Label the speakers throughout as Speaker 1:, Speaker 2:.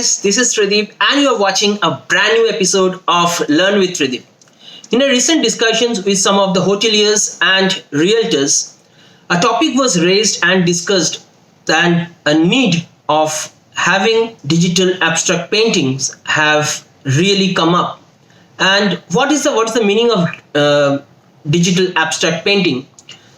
Speaker 1: guys, this is Tridib and you are watching a brand new episode of Learn with Tridib. In a recent discussions with some of the hoteliers and realtors, a topic was raised and discussed that a need of having digital abstract paintings have really come up. And what is the meaning of digital abstract painting?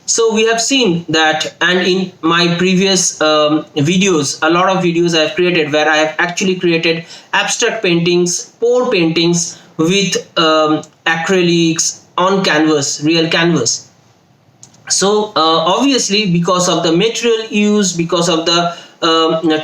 Speaker 1: So we have seen that, and in my previous videos, a lot of videos I have created where I have actually created abstract paintings, pour paintings with acrylics on canvas, real canvas. So obviously, because of the material used, because of the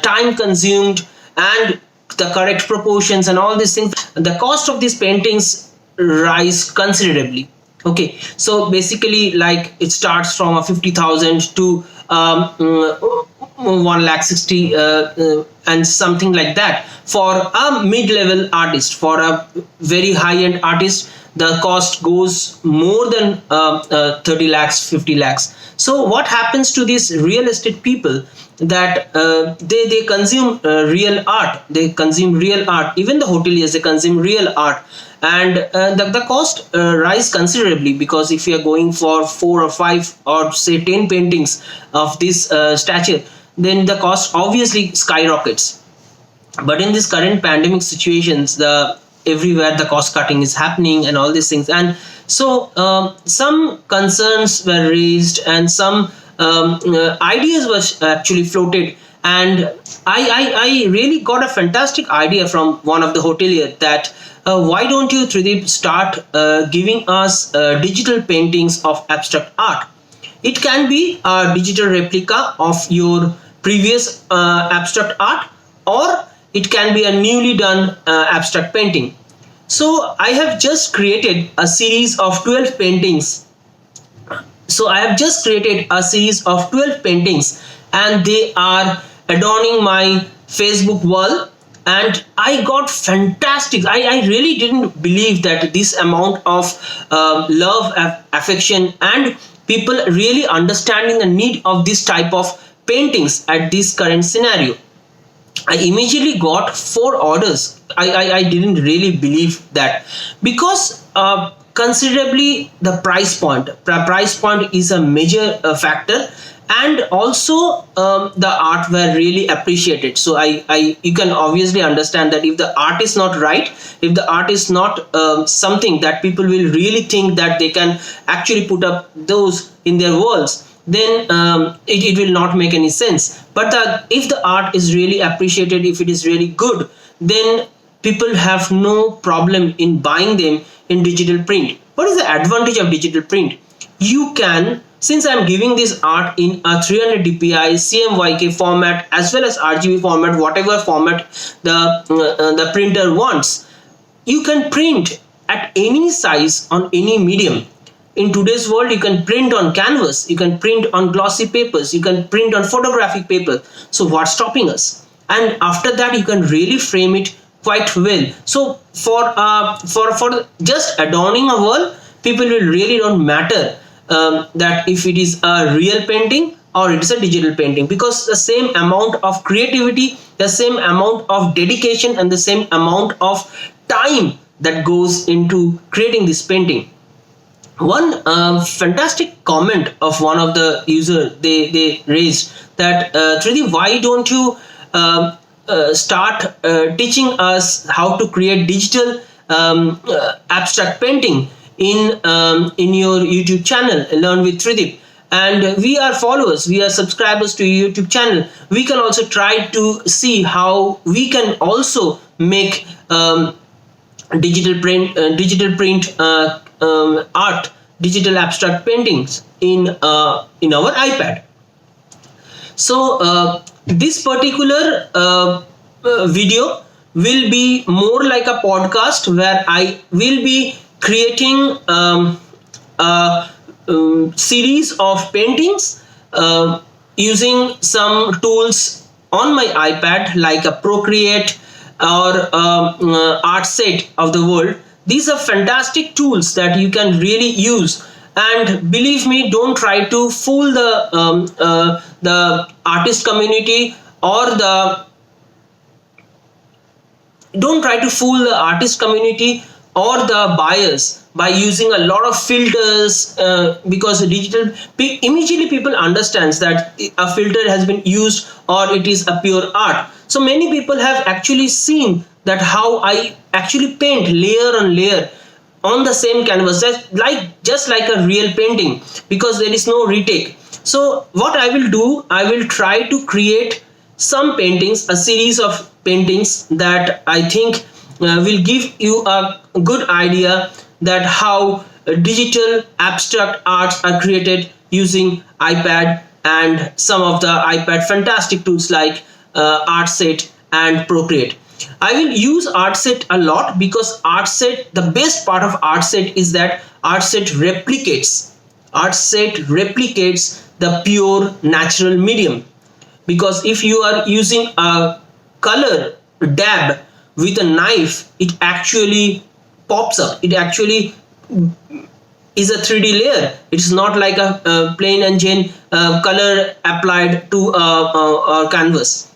Speaker 1: time consumed and the correct proportions and all these things, the cost of these paintings rise considerably. Okay, so basically, like, it starts from a 50,000 to 1,60,000 and something like that. For a mid-level artist, for a very high-end artist, the cost goes more than 30 lakhs, 50 lakhs. So what happens to these real estate people, that they consume real art, even the hoteliers, they consume real art, and the cost rise considerably, because if you are going for 4 or 5 or say 10 paintings of this stature, then the cost obviously skyrockets. But in this current pandemic situations, everywhere the cost cutting is happening and all these things, and so some concerns were raised and some ideas were actually floated, and I really got a fantastic idea from one of the hotelier that why don't you, Tridib, start giving us digital paintings of abstract art. It can be a digital replica of your previous abstract art, or it can be a newly done abstract painting. So I have just created a series of 12 paintings. And they are adorning my Facebook wall, and I got fantastic. I really didn't believe that this amount of love, affection, and people really understanding the need of this type of paintings at this current scenario. I immediately got 4 orders. I didn't really believe that, because considerably the price point is a major factor, and also the art were really appreciated. So you can obviously understand that if the art is not right, if the art is not something that people will really think that they can actually put up those in their walls, then it will not make any sense. But if the art is really appreciated, if it is really good, then people have no problem in buying them in digital print. What is the advantage of digital print? You can, since I'm giving this art in a 300 dpi CMYK format as well as RGB format, whatever format the printer wants, you can print at any size on any medium. In today's world, you can print on canvas, you can print on glossy papers, you can print on photographic paper. So what's stopping us? And after that, you can really frame it quite well. So for just adorning a wall, people will really don't matter that if it is a real painting or it is a digital painting, because the same amount of creativity, the same amount of dedication, and the same amount of time that goes into creating this painting. One fantastic comment of one of the users, they raised that Tridib, why don't you start teaching us how to create digital abstract painting in your YouTube channel, Learn with Tridib. And we are followers, we are subscribers to your YouTube channel. We can also try to see how we can also make digital print art, digital abstract paintings in our iPad. So this particular video will be more like a podcast, where I will be creating a series of paintings using some tools on my iPad, like a Procreate or ArtSet of the world. These are fantastic tools that you can really use, and believe me, don't try to fool the artist community or the don't try to fool the artist community or the buyers by using a lot of filters, because digital immediately people understands that a filter has been used or it is a pure art. So many people have actually seen that how I actually paint layer on layer on the same canvas, just like a real painting, because there is no retake. So what I will do, I will try to create some paintings, a series of paintings that I think will give you a good idea that how digital abstract arts are created using iPad and some of the iPad fantastic tools like ArtSet and Procreate. I will use ArtSet a lot because ArtSet, the best part of ArtSet is that ArtSet replicates. ArtSet replicates the pure natural medium. Because if you are using a color dab with a knife, it actually pops up. It actually is a 3D layer. It's not like a plain and Jane color applied to a canvas.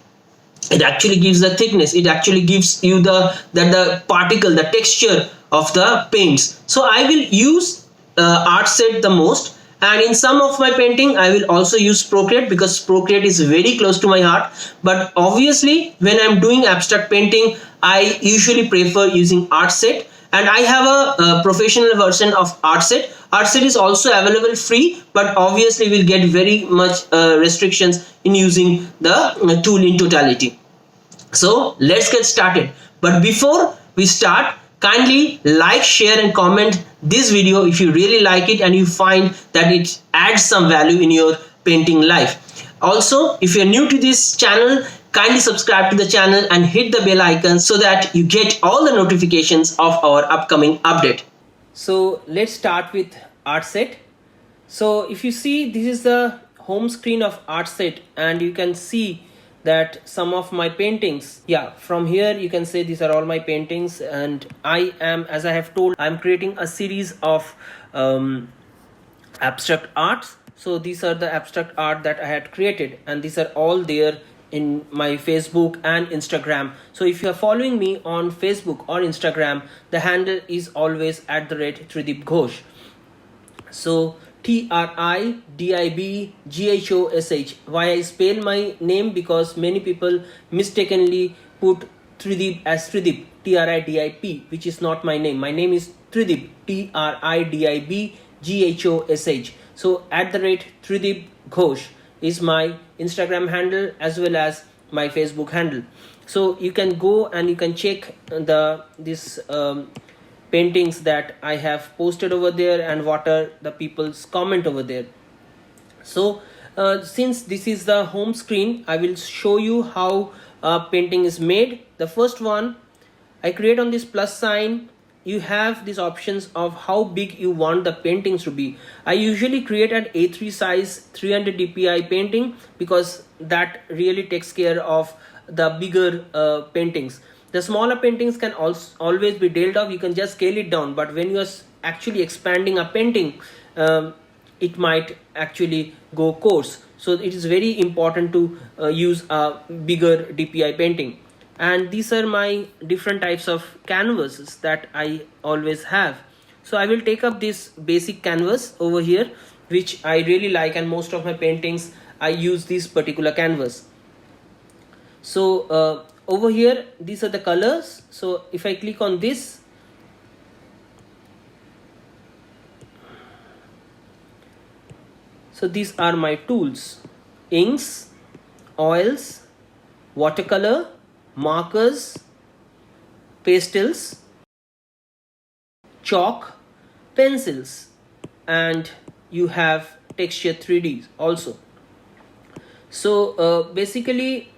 Speaker 1: It actually gives the thickness, it actually gives you the particle, the texture of the paints. So I will use ArtSet the most, and in some of my painting I will also use Procreate because Procreate is very close to my heart. But obviously when I'm doing abstract painting, I usually prefer using ArtSet, and I have a professional version of ArtSet. ArtSet is also available free, but obviously will get very much restrictions in using the tool in totality. So let's get started. But before we start, kindly like, share and comment this video if you really like it and you find that it adds some value in your painting life. Also, if you're new to this channel, kindly subscribe to the channel and hit the bell icon so that you get all the notifications of our upcoming update. So let's start with ArtSet. So if you see, this is the home screen of ArtSet, and you can see that some of my paintings, from here you can say these are all my paintings, and I am, as I have told, I'm creating a series of abstract arts. So these are the abstract art that I had created, and these are all there in my Facebook and Instagram. So if you are following me on Facebook or Instagram, the handle is always @Tridib Gouache. So TRIDIBGHOSH. Why I spell my name? Because many people mistakenly put Tridib as Tridib, TRIDIP, which is not my name. My name is Tridib, TRIDIBGHOSH. So @Tridib Gouache is my Instagram handle as well as my Facebook handle. So you can go and you can check this paintings that I have posted over there and what are the people's comment over there. So since this is the home screen, I will show you how painting is made. The first one, I create on this plus sign. You have these options of how big you want the paintings to be. I usually create an A3 size 300 dpi painting because that really takes care of the bigger paintings. The smaller paintings can also always be dealt off. You can just scale it down, but when you are actually expanding a painting, it might actually go coarse. So it is very important to use a bigger DPI painting. And these are my different types of canvases that I always have. So I will take up this basic canvas over here, which I really like, and most of my paintings I use this particular canvas. So over here, these are the colors. So if I click on this, so these are my tools: inks, oils, watercolor, markers, pastels, chalk, pencils, and you have texture 3D also. So basically,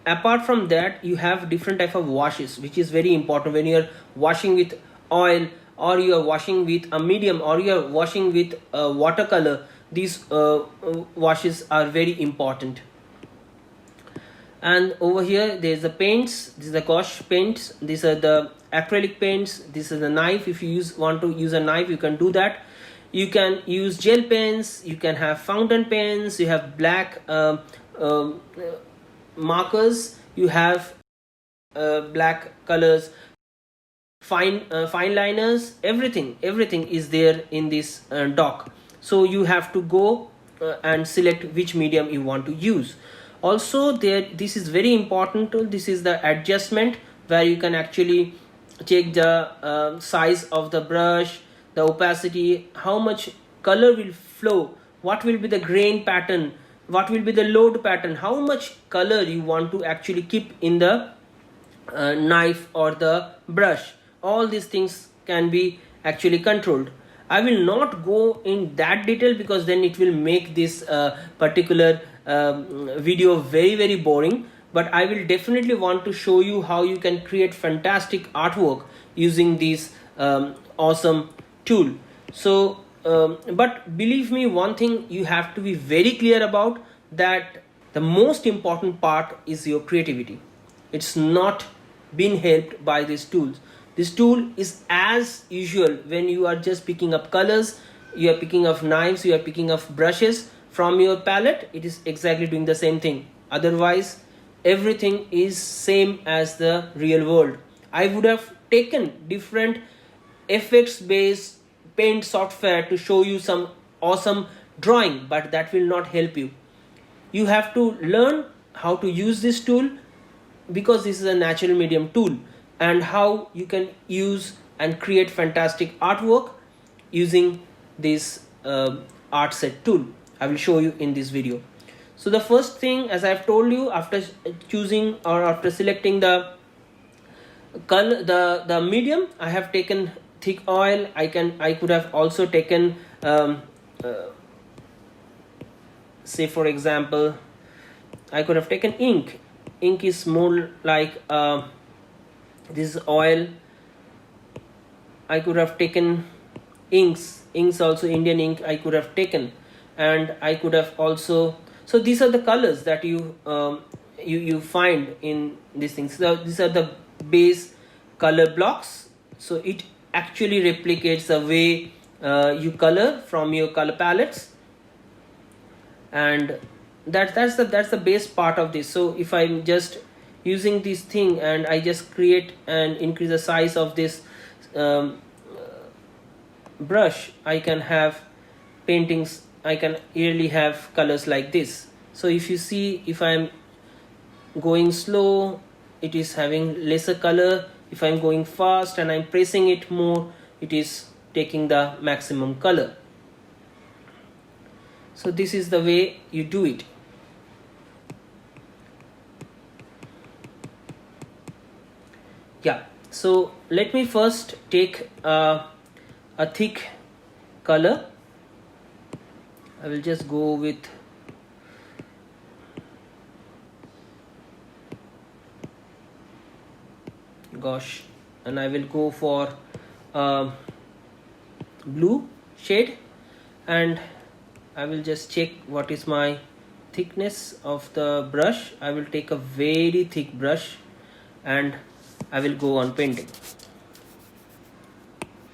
Speaker 1: apart from that, you have different type of washes, which is very important when you're washing with oil, or you're washing with a medium, or you're washing with watercolor. These washes are very important. And over here there's the paints. These are the gouache paints, these are the acrylic paints, this is the knife. If you want to use a knife, you can do that. You can use gel pens, you can have fountain pens, you have black markers, you have black colors, fine liners, everything is there in this dock. So you have to go and select which medium you want to use. Also this is very important tool. This is the adjustment, where you can actually check the size of the brush, the opacity, how much color will flow, what will be the grain pattern, what will be the load pattern, how much color you want to actually keep in the knife or the brush. All these things can be actually controlled. I will not go in that detail, because then it will make this particular video very boring, but I will definitely want to show you how you can create fantastic artwork using this awesome tool. So but believe me, one thing you have to be very clear about, that the most important part is your creativity. It's not been helped by these tools. This tool is as usual. When you are just picking up colors, you are picking up knives, you are picking up brushes from your palette, it is exactly doing the same thing. Otherwise everything is same as the real world. I would have taken different effects based paint software to show you some awesome drawing, but that will not help you. You have to learn how to use this tool, because this is a natural medium tool, and how you can use and create fantastic artwork using this ArtSet tool. I will show you in this video. So the first thing, as I've told you, after choosing or after selecting the color, the medium, I have taken thick oil. I could have also taken say for example, I could have taken ink. Ink is more like this is oil. I could have taken inks also, Indian ink I could have taken, and I could have also, so these are the colors that you you find in these things. So these are the base color blocks, so it actually replicates the way you color from your color palettes, and that's the base part of this. So if I'm just using this thing and I just create and increase the size of this brush, I can have paintings, I can really have colors like this. So if you see, if I'm going slow, it is having lesser color. If I'm going fast and I'm pressing it more, it is taking the maximum color. So this is the way you do it. Yeah, so let me first take a thick color. I will just go with Gouache, and I will go for blue shade, and I will just check what is my thickness of the brush. I will take a very thick brush and I will go on painting.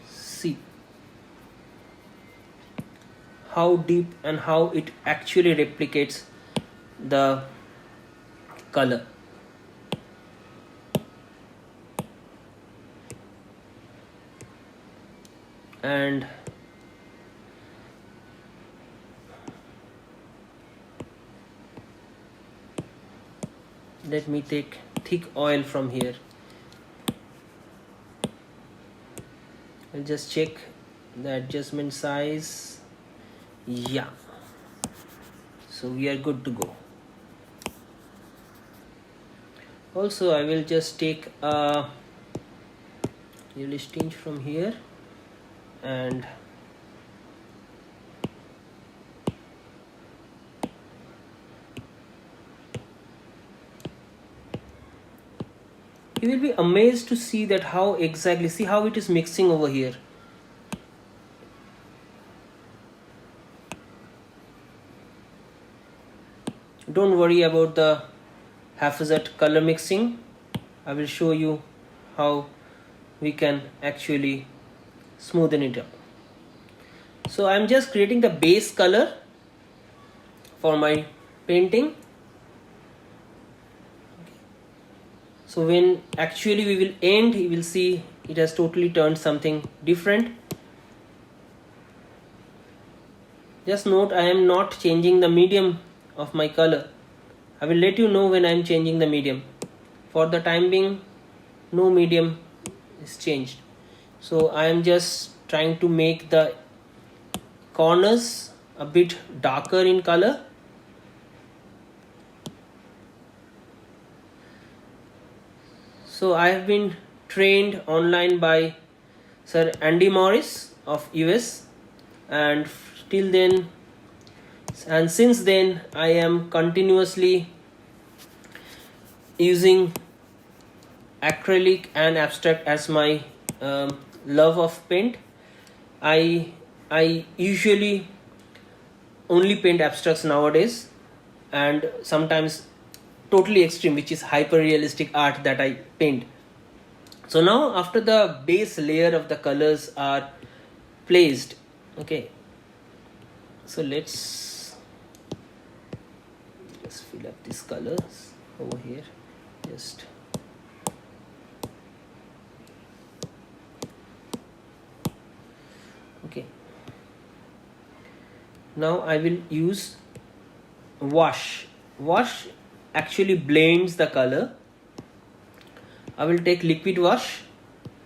Speaker 1: See how deep and how it actually replicates the color. And let me take thick oil from here. I'll just check the adjustment size. Yeah, so we are good to go. Also I will just take a yellowish tinge from here, and you will be amazed to see that how exactly, see how it is mixing over here. Don't worry about the haphazard color mixing. I will show you how we can actually smoothen it up. So I'm just creating the base color for my painting. So when actually we will end, you will see it has totally turned something different. Just note, I am not changing the medium of my color. I will let you know when I am changing the medium. For the time being, no medium is changed. So I am just trying to make the corners a bit darker in color. So I have been trained online by Sir Andy Morris of US, and till then and since then I am continuously using acrylic and abstract as my love of paint. I usually only paint abstracts nowadays, and sometimes totally extreme, which is hyper realistic art that I paint. So now after the base layer of the colors are placed, okay, so let's just fill up these colors over here. Just okay. Now I will use wash. Wash actually blends the color. I will take liquid wash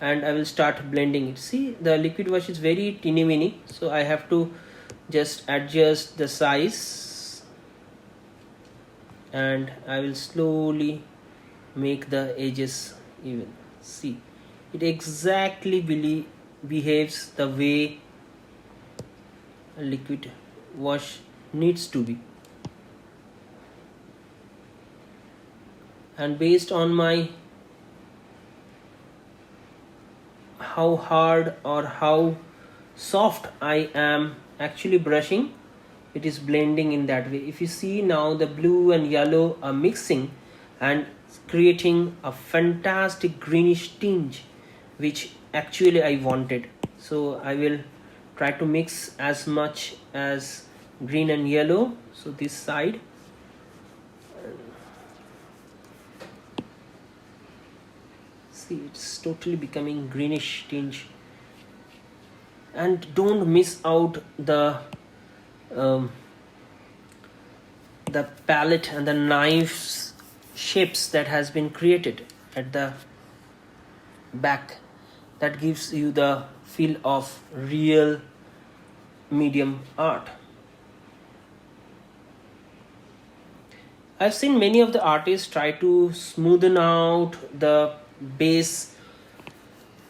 Speaker 1: and I will start blending it. See, the liquid wash is very teeny weeny, so I have to just adjust the size, and I will slowly make the edges even. See, it exactly behaves the way a liquid wash needs to be. And based on my how hard or how soft I am actually brushing, it is blending in that way. If you see now, the blue and yellow are mixing and creating a fantastic greenish tinge, which actually I wanted. So I will try to mix as much as green and yellow. So this side, see, it's totally becoming greenish tinge. And don't miss out the palette and the knives shapes that has been created at the back. That gives you the feel of real medium art. I've seen many of the artists try to smoothen out the base,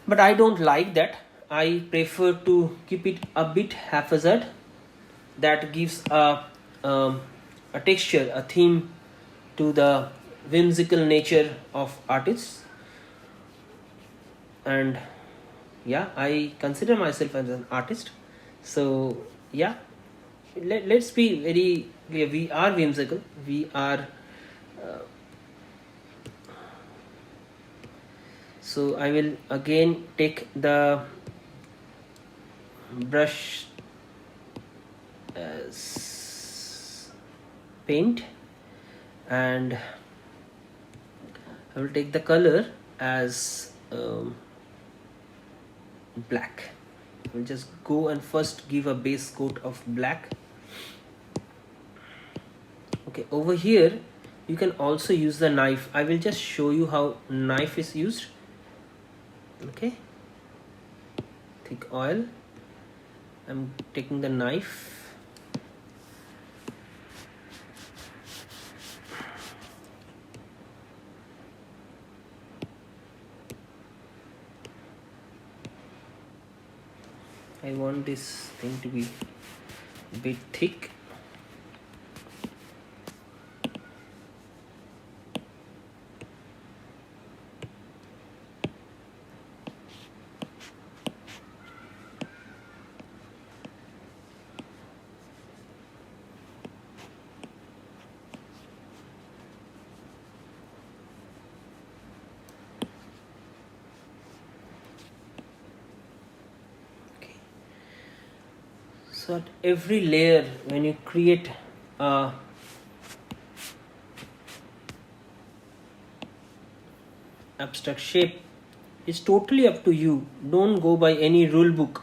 Speaker 1: but I don't like that. I prefer to keep it a bit haphazard. That gives a texture, a theme to the whimsical nature of artists. And yeah, I consider myself as an artist. So yeah, let's be very clear. We are whimsical. We are. So I will again take the brush as paint, and I will take the color as black. I will just go and first give a base coat of black. Okay, over here you can also use the knife. I will just show you how knife is used. Okay, thick oil. I'm taking the knife. I want this thing to be a bit thick. So at every layer, when you create a abstract shape. It's totally up to you. Don't go by any rule book.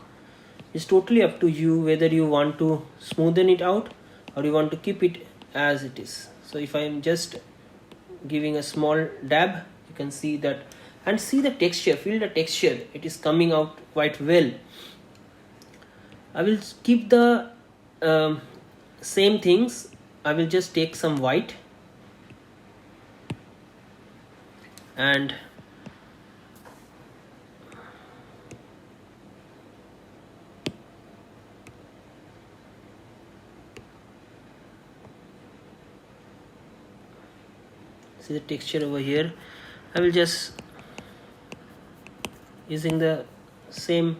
Speaker 1: It's totally up to you whether you want to smoothen it out or you want to keep it as it is. So if I am just giving a small dab, you can see that, and see the texture, feel the texture, it is coming out quite well. I will keep the same things. I will just take some white and see the texture over here. I will just using the same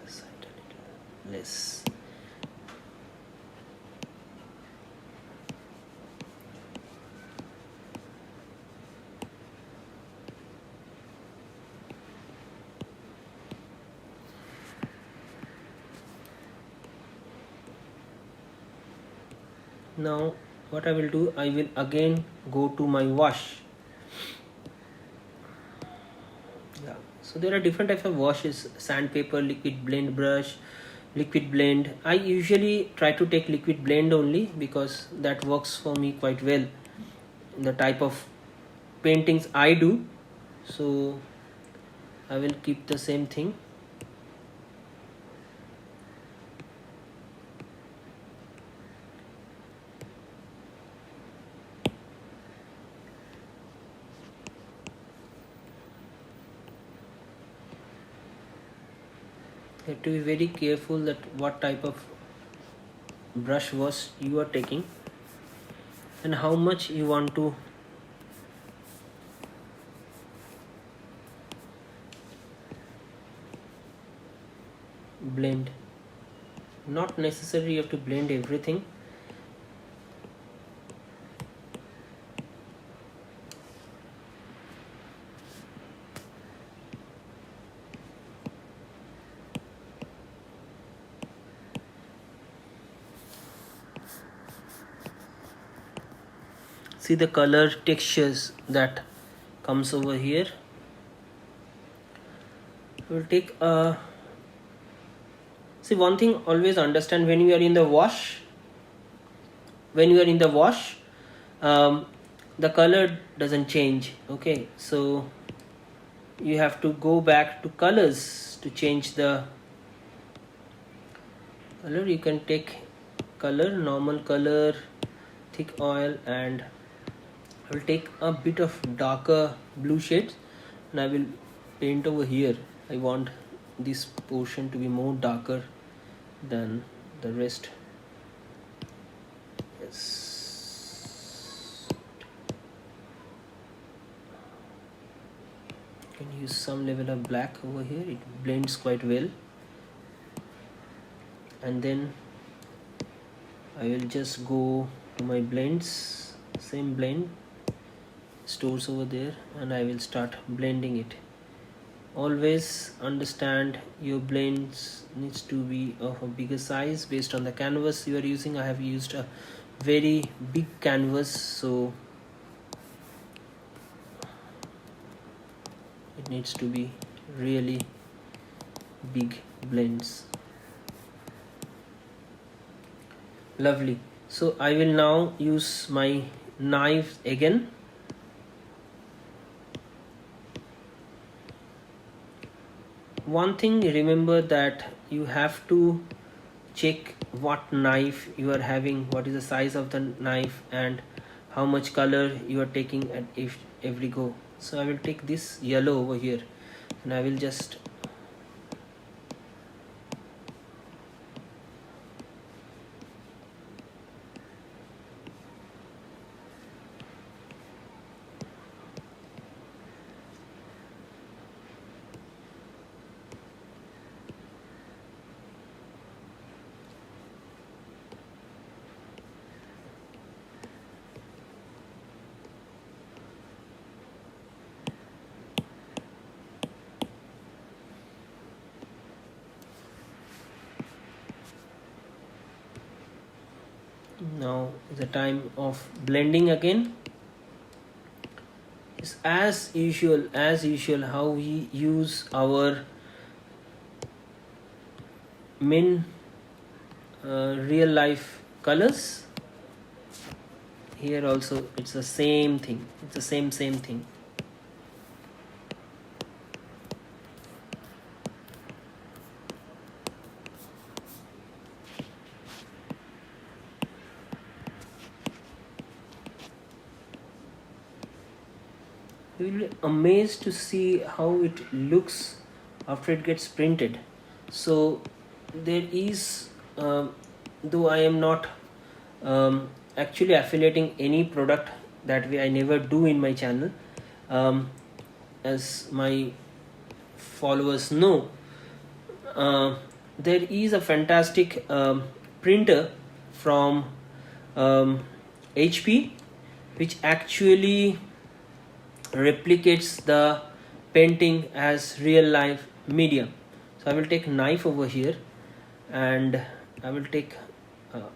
Speaker 1: just a little less. Now what I will do, I will again go to my wash. Yeah, so there are different types of washes: sandpaper, liquid blend brush, liquid blend. I usually try to take liquid blend only because that works for me quite well in the type of paintings I do. So I will keep the same thing. You have to be very careful that what type of brush wash you are taking and how much you want to blend. Not necessarily you have to blend everything. See the color textures that comes over here. We'll take a, see, one thing always understand, when you are in the wash, the color doesn't change. Okay, so you have to go back to colors to change the color. You can take color, normal color, thick oil, and I will take a bit of darker blue shades and I will paint over here. I want this portion to be more darker than the rest. Yes. You can use some level of black over here. It blends quite well. And then I will just go to my blends, same blend, stores over there, and I will start blending it. Always understand your blends needs to be of a bigger size based on the canvas you are using. I have used a very big canvas, so it needs to be really big blends. Lovely. So I will now use my knife again. One thing, remember that you have to check what knife you are having, what is the size of the knife, and how much color you are taking at every go. So I will take this yellow over here and I will just Now the time of blending again. Is as usual how we use our min real life colors. Here also it's the same thing, it's the same thing. You will be amazed to see how it looks after it gets printed. So there is, though I am not actually affiliating any product, that way I never do in my channel, as my followers know, there is a fantastic printer from HP which actually replicates the painting as real life medium. So I will take knife over here, and I will take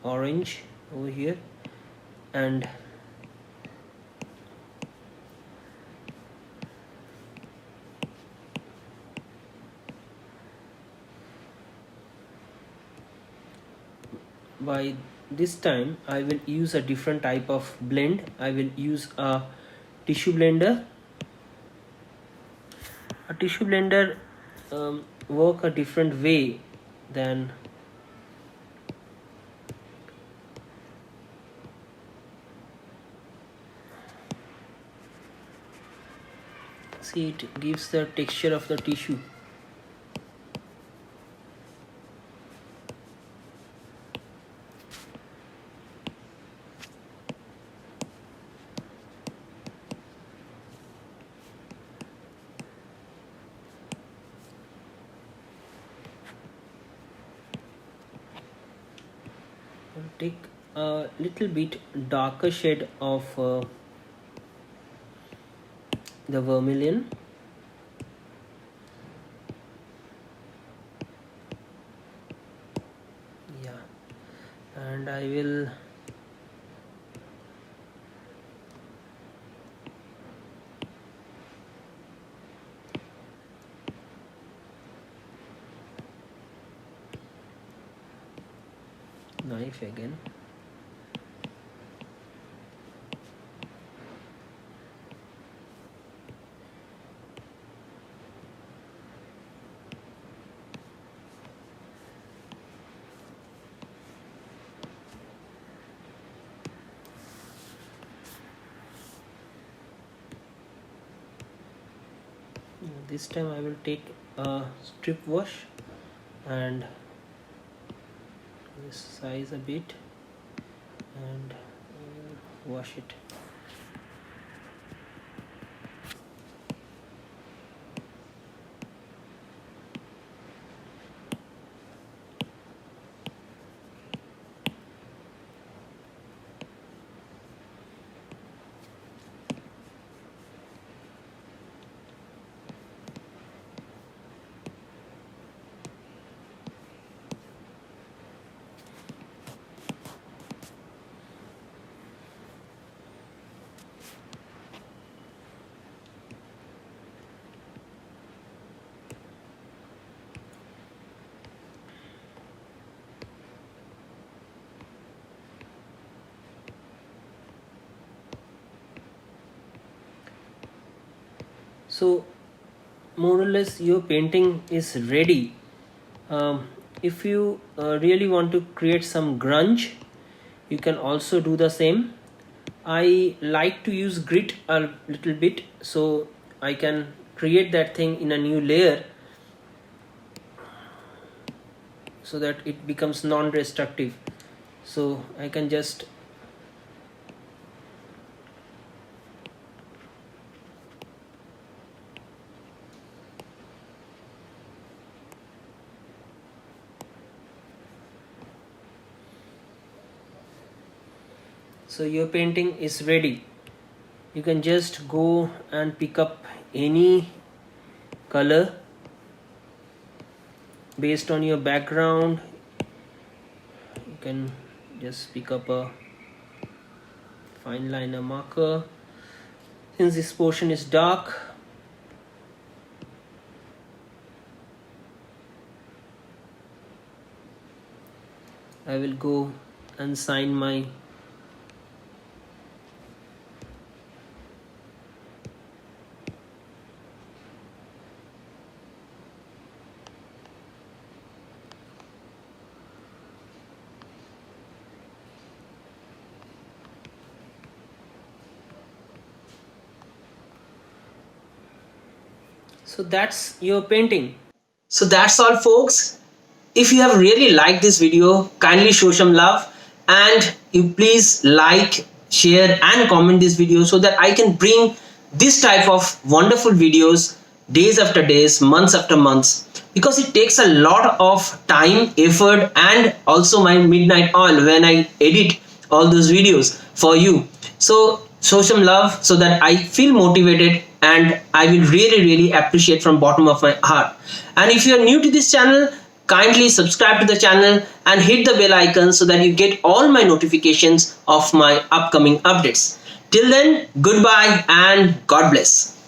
Speaker 1: orange over here, and by this time I will use a different type of blend. I will use a tissue blender. A tissue blender work a different way than see, it gives the texture of the tissue. I'll take a little bit darker shade of the vermilion. Yeah, and I will knife again. This time I will take a strip wash and this size a bit and wash it. So more or less your painting is ready. If you really want to create some grunge, you can also do the same. I like to use grit a little bit so I can create that thing in a new layer so that it becomes non-destructive. So I can just so your painting is ready. You can just go and pick up any color based on your background. You can just pick up a fine liner marker. Since this portion is dark, I will go and sign my so that's your painting. So that's all, folks. If you have really liked this video, kindly show some love, and you please like, share and comment this video so that I can bring this type of wonderful videos days after days, months after months, because it takes a lot of time, effort and also my midnight oil when I edit all those videos for you. So show some love so that I feel motivated, and I will really appreciate from bottom of my heart. And if you are new to this channel, kindly subscribe to the channel and hit the bell icon so that you get all my notifications of my upcoming updates. Till then, goodbye and God bless.